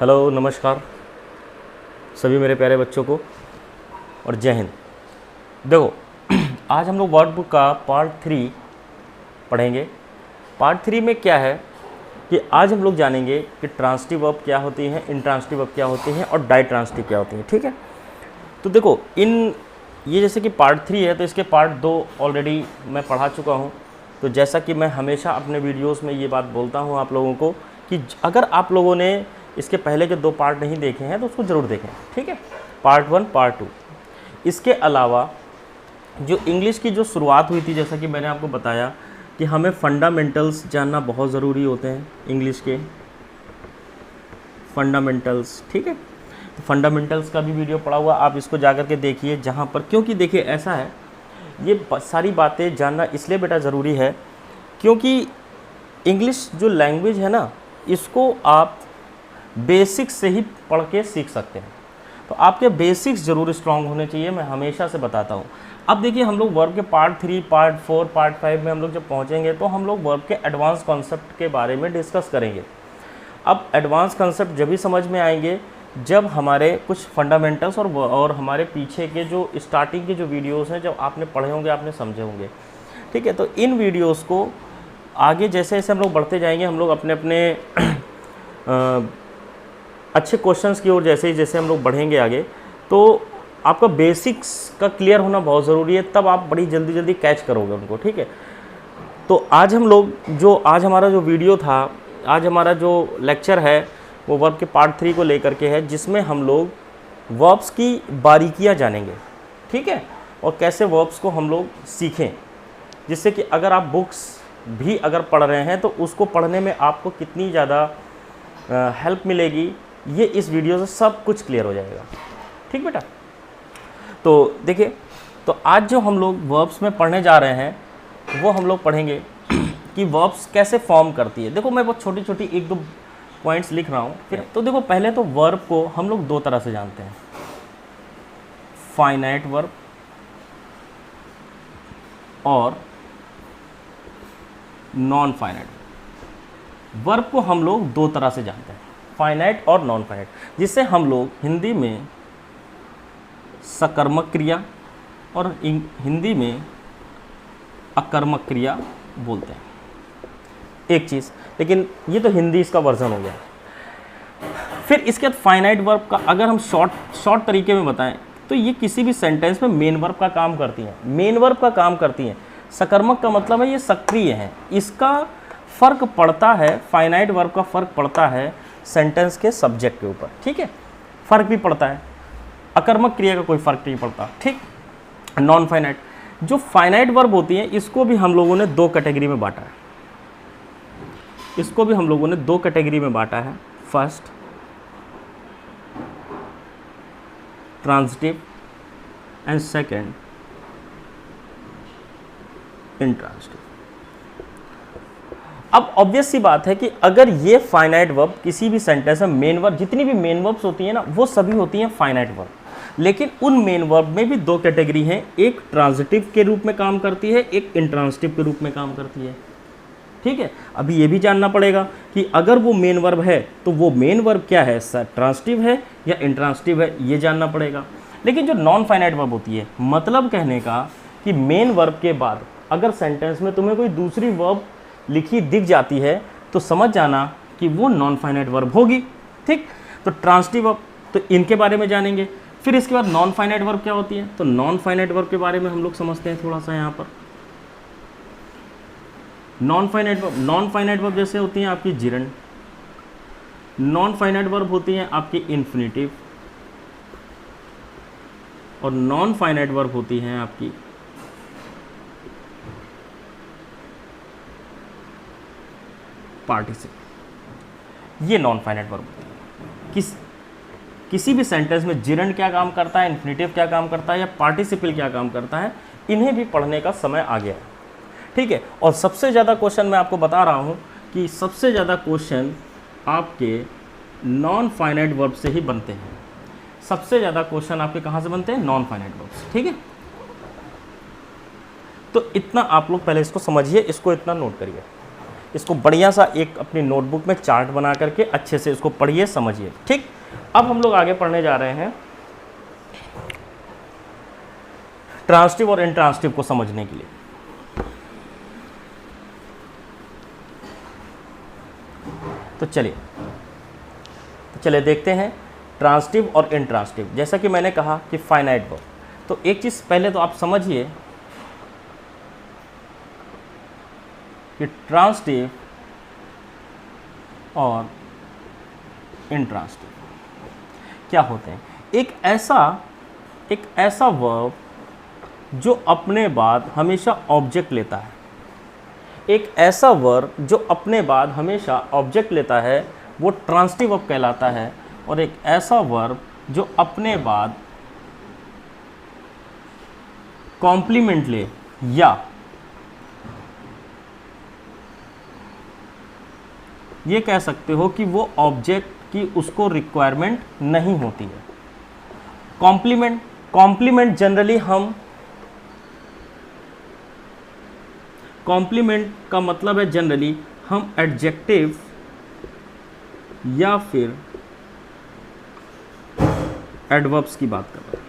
Hello, नमस्कार सभी मेरे प्यारे बच्चों को और जय हिंद। देखो आज हम लोग वर्ड बुक का पार्ट 3 पढ़ेंगे। पार्ट 3 में क्या है कि आज हम लोग जानेंगे कि ट्रांसिटिव वर्ब क्या होती हैं, इंट्रांसिटिव वर्ब क्या होती हैं और डाइट्रांसिटिव क्या होती हैं। ठीक है, तो देखो ये जैसे कि पार्ट 3 है तो इसके पार्ट 2 ऑलरेडी मैं पढ़ा चुका हूँ। तो जैसा कि मैं हमेशा अपने वीडियोस में ये बात बोलता हूँ आप लोगों को कि अगर आप लोगों ने इसके पहले के 2 पार्ट नहीं देखे हैं तो उसको ज़रूर देखें। ठीक है, पार्ट 1 पार्ट 2। इसके अलावा जो इंग्लिश की जो शुरुआत हुई थी, जैसा कि मैंने आपको बताया कि हमें फंडामेंटल्स जानना बहुत ज़रूरी होते हैं, इंग्लिश के फंडामेंटल्स। ठीक है, तो फंडामेंटल्स का भी वीडियो पड़ा हुआ, आप इसको जाकर के देखिए। जहाँ पर क्योंकि देखिए ऐसा है, ये सारी बातें जानना इसलिए बेटा ज़रूरी है क्योंकि इंग्लिश जो लैंग्वेज है ना, इसको आप बेसिक्स से ही पढ़ के सीख सकते हैं। तो आपके बेसिक्स ज़रूर स्ट्रांग होने चाहिए, मैं हमेशा से बताता हूँ। अब देखिए हम लोग वर्ब के पार्ट 3, पार्ट 4, पार्ट 5 में हम लोग जब पहुँचेंगे तो हम लोग वर्ब के एडवांस कॉन्सेप्ट के बारे में डिस्कस करेंगे। अब एडवांस कॉन्सेप्ट जब भी समझ में आएंगे जब हमारे कुछ फंडामेंटल्स और हमारे पीछे के जो स्टार्टिंग के जो वीडियोस हैं जब आपने पढ़े होंगे, आपने समझे होंगे। ठीक है, तो इन वीडियोस को आगे जैसे जैसे हम लोग बढ़ते जाएंगे, हम लोग अपने अपने अच्छे क्वेश्चंस की ओर जैसे जैसे हम लोग बढ़ेंगे आगे, तो आपका बेसिक्स का क्लियर होना बहुत ज़रूरी है, तब आप बड़ी जल्दी जल्दी कैच करोगे उनको। ठीक है, तो आज हम लोग आज हमारा जो वीडियो था, आज हमारा जो लेक्चर है वो वर्ब के पार्ट 3 को लेकर के है, जिसमें हम लोग वर्ब्स की बारीकियां जानेंगे। ठीक है, और कैसे वर्ब्स को हम लोग सीखें, जिससे कि अगर आप बुक्स भी अगर पढ़ रहे हैं तो उसको पढ़ने में आपको कितनी ज़्यादा हेल्प मिलेगी, ये इस वीडियो से सब कुछ क्लियर हो जाएगा। ठीक बेटा, तो देखिए, तो आज जो हम लोग वर्ब्स में पढ़ने जा रहे हैं वो हम लोग पढ़ेंगे कि वर्ब्स कैसे फॉर्म करती है। देखो मैं बहुत छोटी छोटी 1-2 पॉइंट्स लिख रहा हूँ। फिर तो देखो पहले तो वर्ब को हम लोग 2 तरह से जानते हैं, फाइनाइट वर्ब और नॉन फाइनाइट वर्ब को हम लोग 2 तरह से जानते हैं, फाइनाइट और नॉन फाइनाइट, जिसे हम लोग हिंदी में सकर्मक क्रिया और हिंदी में अकर्मक क्रिया बोलते हैं। एक चीज़, लेकिन ये तो हिंदी इसका वर्जन हो गया। फिर इसके बाद फाइनाइट वर्ब का अगर हम शॉर्ट तरीके में बताएं तो ये किसी भी सेंटेंस में मेन वर्ब का काम करती हैं, मेन वर्ब का काम करती हैं। सकर्मक का मतलब है ये सक्रिय है, इसका फ़र्क पड़ता है, फाइनाइट वर्ब का फ़र्क पड़ता है सेंटेंस के सब्जेक्ट के ऊपर। ठीक है, फ़र्क भी पड़ता है, अकर्मक क्रिया का कोई फ़र्क नहीं पड़ता। ठीक, नॉन फाइनाइट जो फाइनाइट वर्ब होती हैं इसको भी हम लोगों ने 2 कैटेगरी में बांटा है, इसको भी हम लोगों ने 2 कैटेगरी में बांटा है। First transitive and second intransitive. अब ऑब्वियस सी बात है कि अगर ये फाइनाइट वर्ब किसी भी सेंटेंस में मेन वर्ब, जितनी भी मेन वर्ब्स होती हैं ना वो सभी होती हैं फाइनाइट वर्ब, लेकिन उन मेन वर्ब में भी 2 कैटेगरी हैं, एक ट्रांजिटिव के रूप में काम करती है, एक इंट्रांजिटिव के रूप में काम करती है। ठीक है, अभी ये भी जानना पड़ेगा कि अगर वो मेन वर्ब है तो वो मेन वर्ब क्या है, ट्रांजिटिव है या इंट्रांजिटिव है, ये जानना पड़ेगा। लेकिन जो नॉन फाइनाइट वर्ब होती है, मतलब कहने का कि मेन वर्ब के बाद अगर सेंटेंस में तुम्हें कोई दूसरी वर्ब लिखी दिख जाती है तो समझ जाना कि वो नॉन फाइनाइट वर्ब होगी। ठीक, तो ट्रांजिटिव वर्ब, तो इनके बारे में जानेंगे। फिर इसके बाद नॉन फाइनाइट वर्ब क्या होती है, तो नॉन फाइनाइट वर्ब के बारे में हम लोग समझते हैं थोड़ा सा। यहाँ पर नॉन फाइनाइट वर्ब जैसे होती हैं आपकी जिरंड, नॉन फाइनाइट वर्ब होती हैं आपकी इन्फिनिटिव, और नॉन फाइनाइट वर्ब होती हैं आपकी पार्टिसिपल। ये नॉन फाइनाइट वर्ब होती है। किसी भी सेंटेंस में जिरंड क्या काम करता है, इन्फिनिटिव क्या काम करता है या पार्टिसिपल क्या काम करता है, इन्हें भी पढ़ने का समय आ गया है। ठीक है, और सबसे ज़्यादा क्वेश्चन मैं आपको बता रहा हूँ कि सबसे ज़्यादा क्वेश्चन आपके नॉन फाइनाइट वर्ब से ही बनते हैं। सबसे ज़्यादा क्वेश्चन आपके कहाँ से बनते हैं, नॉन फाइनाइट वर्ब से। ठीक है, तो इतना आप लोग पहले इसको समझिए, इसको इतना नोट करिए इसको बढ़िया सा एक अपनी नोटबुक में चार्ट बना करके अच्छे से इसको पढ़िए, समझिए। ठीक, अब हम लोग आगे पढ़ने जा रहे हैं ट्रांसिटिव और इंट्रांसिटिव को समझने के लिए। तो चलिए देखते हैं ट्रांसिटिव और इंट्रांसिटिव। जैसा कि मैंने कहा कि फाइनाइट वर्ब, तो एक चीज़ पहले तो आप समझिए कि ट्रांसिटिव और इंट्रांसिटिव क्या होते हैं। एक ऐसा वर्ब जो अपने बाद हमेशा ऑब्जेक्ट लेता है, एक ऐसा वर्ब जो अपने बाद हमेशा ऑब्जेक्ट लेता है वो ट्रांसिटिव वर्ब कहलाता है। और एक ऐसा वर्ब जो अपने बाद कॉम्प्लीमेंट ले या ये कह सकते हो कि वो ऑब्जेक्ट की उसको रिक्वायरमेंट नहीं होती है। कॉम्प्लीमेंट जनरली कॉम्प्लीमेंट का मतलब है जनरली हम एडजेक्टिव या फिर एडवर्ब्स की बात कर रहे हैं।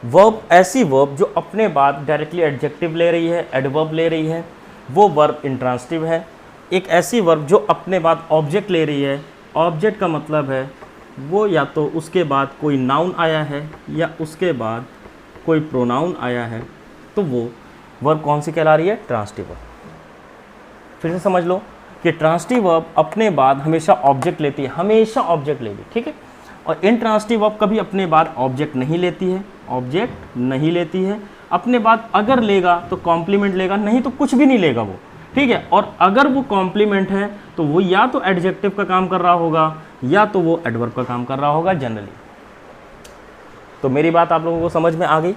वर्ब, ऐसी वर्ब जो अपने बाद डायरेक्टली एडजेक्टिव ले रही है, एडवर्ब ले रही है, वो वर्ब इंट्रांसिटिव है। एक ऐसी वर्ब जो अपने बाद ऑब्जेक्ट ले रही है, ऑब्जेक्ट का मतलब है वो या तो उसके बाद कोई नाउन आया है या उसके बाद कोई प्रोनाउन आया है, तो वो वर्ब कौन सी कहला रही है? Transitive verb. फिर से समझ लो कि ट्रांसिटिव वर्ब अपने बाद हमेशा ऑब्जेक्ट लेती है, हमेशा ऑब्जेक्ट लेगी, ठीक है। और इंट्रांसिटिव वर्ब कभी अपने बाद ऑब्जेक्ट नहीं लेती है, अपने बाद अगर लेगा तो कॉम्प्लीमेंट लेगा, नहीं तो कुछ भी नहीं लेगा वो, ठीक है। और अगर वो कॉम्प्लीमेंट है तो वो या तो एडजेक्टिव का काम कर रहा होगा या तो वो एडवर्ब का काम कर रहा होगा जनरली। तो मेरी बात आप लोगों को समझ में आ गई,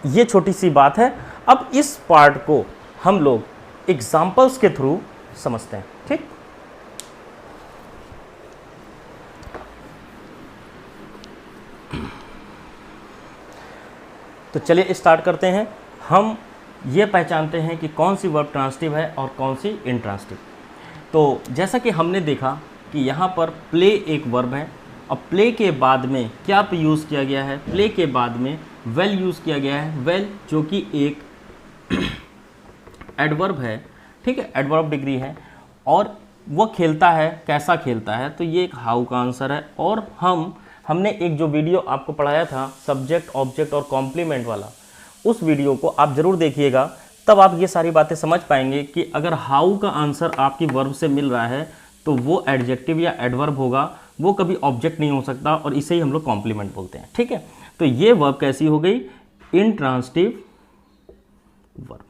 ये छोटी सी बात है। अब इस पार्ट को हम लोग एग्जाम्पल्स के थ्रू समझते हैं, ठीक। तो चलिए स्टार्ट करते हैं। हम ये पहचानते हैं कि कौन सी वर्ब ट्रांसिटिव है और कौन सी इंट्रांसिटिव। तो जैसा कि हमने देखा कि यहाँ पर प्ले एक वर्ब है और प्ले के बाद में क्या यूज़ किया गया है? प्ले के बाद में वेल यूज़ किया गया है। वेल जो कि एक एडवर्ब है, ठीक है, एडवर्ब डिग्री है। और वो खेलता है, कैसा खेलता है? तो ये एक हाउ का आंसर है। और हमने एक जो वीडियो आपको पढ़ाया था सब्जेक्ट, ऑब्जेक्ट और कॉम्प्लीमेंट वाला, उस वीडियो को आप ज़रूर देखिएगा, तब आप ये सारी बातें समझ पाएंगे कि अगर हाउ का आंसर आपकी वर्ब से मिल रहा है तो वो एडजेक्टिव या एडवर्ब होगा, वो कभी ऑब्जेक्ट नहीं हो सकता, और इसे ही हम लोग कॉम्प्लीमेंट बोलते हैं, ठीक है। तो ये वर्ब कैसी हो गई? Intransitive verb.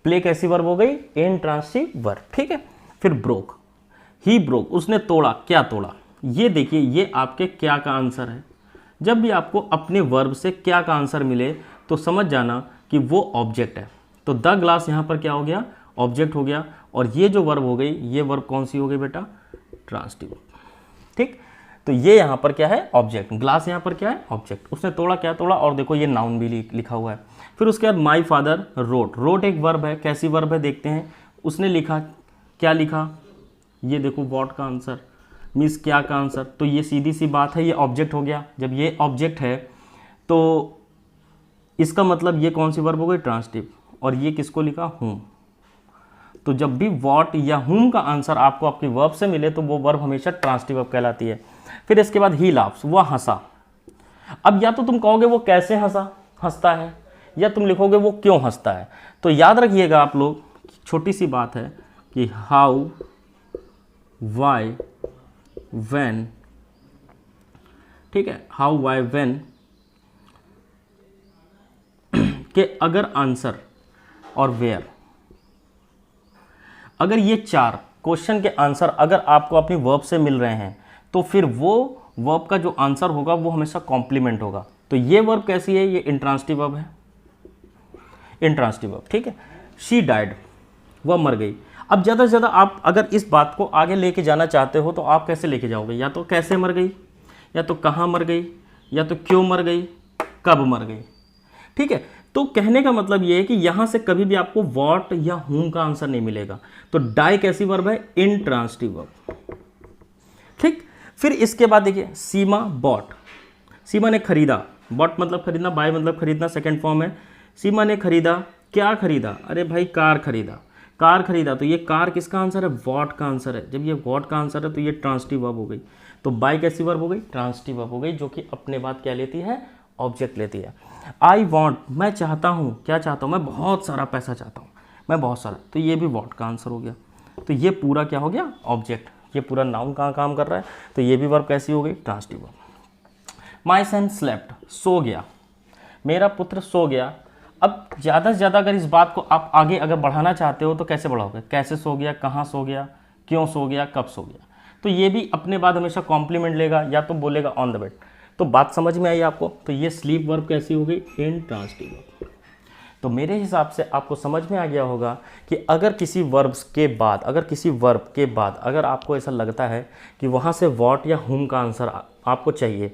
प्ले कैसी वर्ब हो गई? इंट्रांसिटिव वर्ब, ठीक है। फिर ब्रोक, ही ब्रोक, उसने तोड़ा, क्या तोड़ा? ये देखिए, ये आपके क्या का आंसर है। जब भी आपको अपने वर्ब से क्या का आंसर मिले तो समझ जाना कि वो ऑब्जेक्ट है। तो द ग्लास यहाँ पर क्या हो गया? ऑब्जेक्ट हो गया। और ये जो वर्ब हो गई, ये वर्ब कौन सी हो गई बेटा? ट्रांसिटिव, ठीक। तो ये यहाँ पर क्या है? ऑब्जेक्ट। ग्लास यहाँ पर क्या है? ऑब्जेक्ट। उसने तोड़ा, क्या तोड़ा? और देखो ये नाउन भी लिखा हुआ है। फिर उसके बाद माई फादर रोट, रोट एक वर्ब है। कैसी वर्ब है देखते हैं। उसने लिखा, क्या लिखा? ये देखो वॉट का आंसर, मीन्स क्या का आंसर। तो ये सीधी सी बात है, ये ऑब्जेक्ट हो गया। जब ये ऑब्जेक्ट है तो इसका मतलब ये कौन सी वर्ब हो गई? ट्रांसिटिव। और ये किसको लिखा? हुम। तो जब भी वॉट या हुम का आंसर आपको आपकी वर्ब से मिले तो वो वर्ब हमेशा ट्रांसिटिव वर्ब कहलाती है। फिर इसके बाद ही लाफ्स, वह हंसा। अब या तो तुम कहोगे वो कैसे हंसता है, या तुम लिखोगे वो क्यों हंसता है। तो याद रखिएगा आप लोग, छोटी सी बात है कि हाउ, वाई, व्हेन, ठीक है, हाउ, वाई, व्हेन के अगर आंसर और वेयर, अगर ये चार क्वेश्चन के आंसर अगर आपको अपनी वर्ब से मिल रहे हैं तो फिर वो वर्ब का जो आंसर होगा वो हमेशा कॉम्प्लीमेंट होगा। तो ये वर्ब कैसी है? ये इंट्रांसिटिव वर्ब है, इंट्रांसिटिव वर्ब, ठीक है। शी डाइड, वह मर गई। अब ज़्यादा से ज़्यादा आप अगर इस बात को आगे लेके जाना चाहते हो तो आप कैसे लेके जाओगे? या तो कैसे मर गई, या तो कहाँ मर गई, या तो क्यों मर गई, कब मर गई, ठीक है। तो कहने का मतलब ये है कि यहां से कभी भी आपको वॉट या हुम का आंसर नहीं मिलेगा। तो डाई कैसी वर्ब है? Intransitive verb. ठीक, फिर इसके बाद देखिए सीमा बॉट। सीमा ने खरीदा, बॉट मतलब खरीदना, बाय मतलब खरीदना, सेकंड फॉर्म है। सीमा ने खरीदा, क्या खरीदा? अरे भाई कार खरीदा। कार खरीदा, तो ये कार किसका आंसर है? वॉट का आंसर है। जब ये वॉट का आंसर है तो ये ट्रांसिटिव वर्ब हो गई। तो बाय कैसी वर्ब हो गई? ट्रांसिटिव वर्ब हो गई, जो कि अपने बाद क्या लेती है? ऑब्जेक्ट लेती है। आई वॉन्ट, मैं चाहता हूँ, क्या चाहता हूँ? मैं बहुत सारा पैसा चाहता हूँ, मैं बहुत सारा, तो ये भी वॉट का आंसर हो गया। तो ये पूरा क्या हो गया? ऑब्जेक्ट। ये पूरा नाउन कहाँ काम कर रहा है? तो ये भी वर्ब कैसी हो गई? Transitive verb. My son slept, सो गया, मेरा पुत्र सो गया। अब ज़्यादा से ज़्यादा अगर इस बात को आप आगे अगर बढ़ाना चाहते हो तो कैसे बढ़ाओगे? कैसे सो गया, कहाँ सो गया, क्यों सो गया, कब सो गया। तो ये भी अपने बाद हमेशा कॉम्प्लीमेंट लेगा या तो बोलेगा ऑन द बेड। तो बात समझ में आई आपको? तो ये स्लीप वर्ब कैसी हो गई? Intransitive verb. तो मेरे हिसाब से आपको समझ में आ गया होगा कि अगर किसी वर्ब्स के बाद, अगर आपको ऐसा लगता है कि वहाँ से वॉट या हुम का आंसर आपको चाहिए,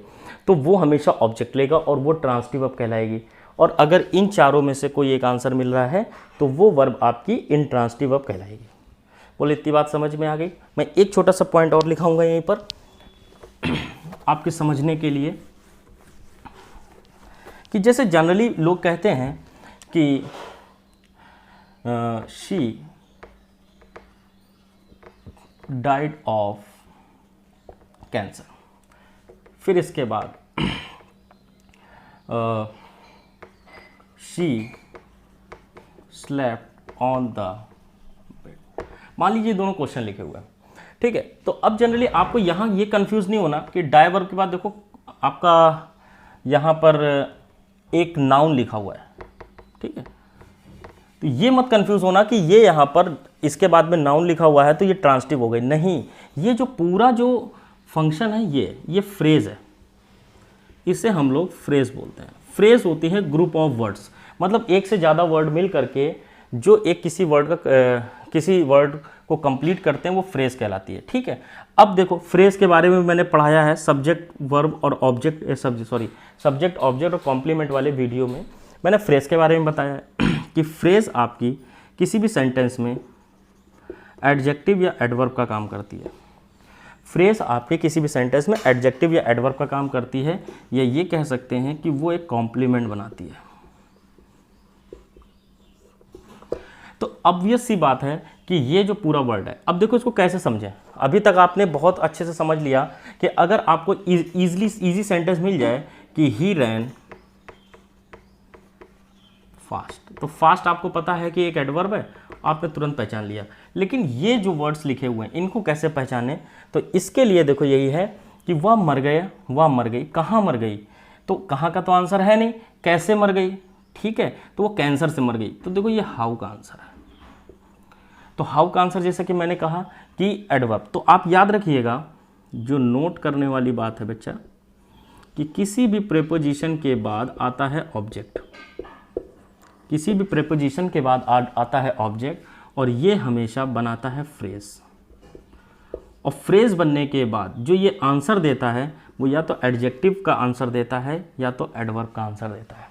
तो वो हमेशा ऑब्जेक्ट लेगा और वो ट्रांसिटिव वर्ब कहलाएगी। और अगर इन चारों में से कोई एक आंसर मिल रहा है तो वो वर्ब आपकी इंट्रांसिटिव वर्ब कहलाएगी। बोले इतनी बात समझ में आ गई? मैं एक छोटा सा पॉइंट और लिखाऊंगा यहीं पर आपके समझने के लिए, कि जैसे जनरली लोग कहते हैं कि शी डाइड ऑफ कैंसर, फिर इसके बाद she slept on the bed. मान लीजिए दोनों क्वेश्चन लिखे हुए हैं, ठीक है। तो अब जनरली आपको यहाँ ये कंफ्यूज नहीं होना कि डाई वर्ब के बाद देखो आपका यहाँ पर एक नाउन लिखा हुआ है, ठीक है। तो ये मत कंफ्यूज होना कि ये यहाँ पर इसके बाद में नाउन लिखा हुआ है तो ये ट्रांसिटिव हो गई, नहीं। ये जो पूरा जो फंक्शन है ये फ्रेज है, इसे हम लोग फ्रेज बोलते हैं। फ्रेज होती है ग्रुप ऑफ वर्ड्स, मतलब एक से ज़्यादा वर्ड मिल करके जो एक किसी वर्ड को कंप्लीट करते हैं वो फ्रेज कहलाती है, ठीक है। अब देखो फ्रेज के बारे में मैंने पढ़ाया है सब्जेक्ट वर्ब और ऑब्जेक्ट, सब्जेक्ट ऑब्जेक्ट और कॉम्प्लीमेंट वाले वीडियो में मैंने फ्रेज के बारे में बताया है कि फ्रेज आपकी किसी भी सेंटेंस में एडजेक्टिव या एडवर्ब का काम करती है। फ्रेज आपके किसी भी सेंटेंस में एडजेक्टिव या एडवर्ब का काम करती है, या ये कह सकते हैं कि वो एक कॉम्प्लीमेंट बनाती है। तो ऑब्वियस सी बात है कि ये जो पूरा वर्ड है, अब देखो इसको कैसे समझें। अभी तक आपने बहुत अच्छे से समझ लिया कि अगर आपको इजी सेंटेंस मिल जाए कि ही रैन फास्ट, तो फास्ट आपको पता है कि एक एडवर्ब है, आपने तुरंत पहचान लिया। लेकिन ये जो वर्ड्स लिखे हुए हैं इनको कैसे पहचाने? तो इसके लिए देखो यही है कि वह मर गया, वह मर गई, कहाँ मर गई, तो कहाँ का तो आंसर है नहीं, कैसे मर गई, ठीक है। तो वो कैंसर से मर गई, तो देखो ये हाउ का आंसर है। तो हाउ का आंसर जैसा कि मैंने कहा कि एडवर्ब। तो आप याद रखिएगा, जो नोट करने वाली बात है बच्चा, कि किसी भी प्रेपोजिशन के बाद आता है ऑब्जेक्ट, किसी भी प्रेपोजिशन के बाद आता है ऑब्जेक्ट, और ये हमेशा बनाता है फ्रेज। और फ्रेज बनने के बाद जो ये आंसर देता है वो या तो एडजेक्टिव का आंसर देता है या तो एडवर्ब का आंसर देता है।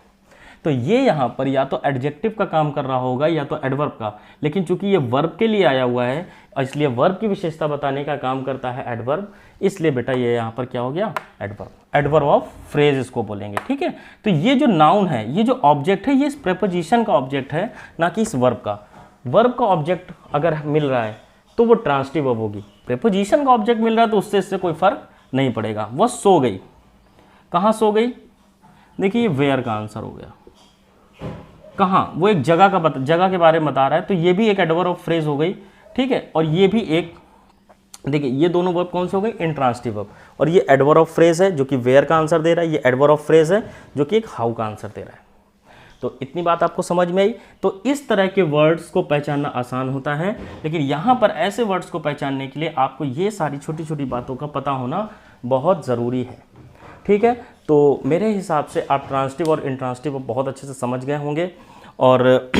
तो ये यहाँ पर या तो एडजेक्टिव का काम कर रहा होगा या तो एडवर्ब का, लेकिन चूंकि ये वर्ब के लिए आया हुआ है इसलिए वर्ब की विशेषता बताने का काम करता है एडवर्ब, इसलिए बेटा ये यहाँ पर क्या हो गया? एडवर्ब। एडवर्ब ऑफ फ्रेज इसको बोलेंगे, ठीक है। तो ये जो नाउन है, ये जो ऑब्जेक्ट है, ये इस प्रेपोजिशन का ऑब्जेक्ट है, ना कि इस वर्ब का। वर्ब का ऑब्जेक्ट अगर मिल रहा है तो वो ट्रांसिटिव वर्ब होगी, प्रेपोजिशन का ऑब्जेक्ट मिल रहा है तो उससे इससे कोई फर्क नहीं पड़ेगा। वह सो गई, कहाँ सो गई? देखिए ये वेयर का आंसर हो गया। कहाँ? वो एक जगह के बारे में बता रहा है, तो ये भी एक एडवर्ब ऑफ फ्रेज हो गई, ठीक है। और ये भी एक, देखिए ये दोनों वर्ब कौन से हो गए? Intransitive verb. और ये एडवर्ब ऑफ फ्रेज है जो कि वेयर का आंसर दे रहा है, ये एडवर्ब ऑफ फ्रेज है जो कि एक हाउ का आंसर दे रहा है। तो इतनी बात आपको समझ में आई। तो इस तरह के वर्ड्स को पहचानना आसान होता है, लेकिन यहाँ पर ऐसे वर्ड्स को पहचानने के लिए आपको ये सारी छोटी छोटी बातों का पता होना बहुत ज़रूरी है, ठीक है। तो मेरे हिसाब से आप ट्रांसिटिव और इंट्रांसिटिव बहुत अच्छे से समझ गए होंगे, और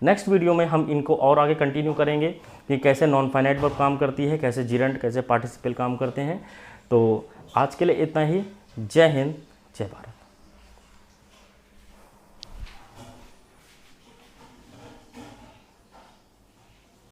नेक्स्ट वीडियो में हम इनको और आगे कंटिन्यू करेंगे कि कैसे नॉन फाइनाइट वर्ब काम करती है, कैसे जिरंट, कैसे पार्टिसिपल काम करते हैं। तो आज के लिए इतना ही। जय हिंद, जय भारत।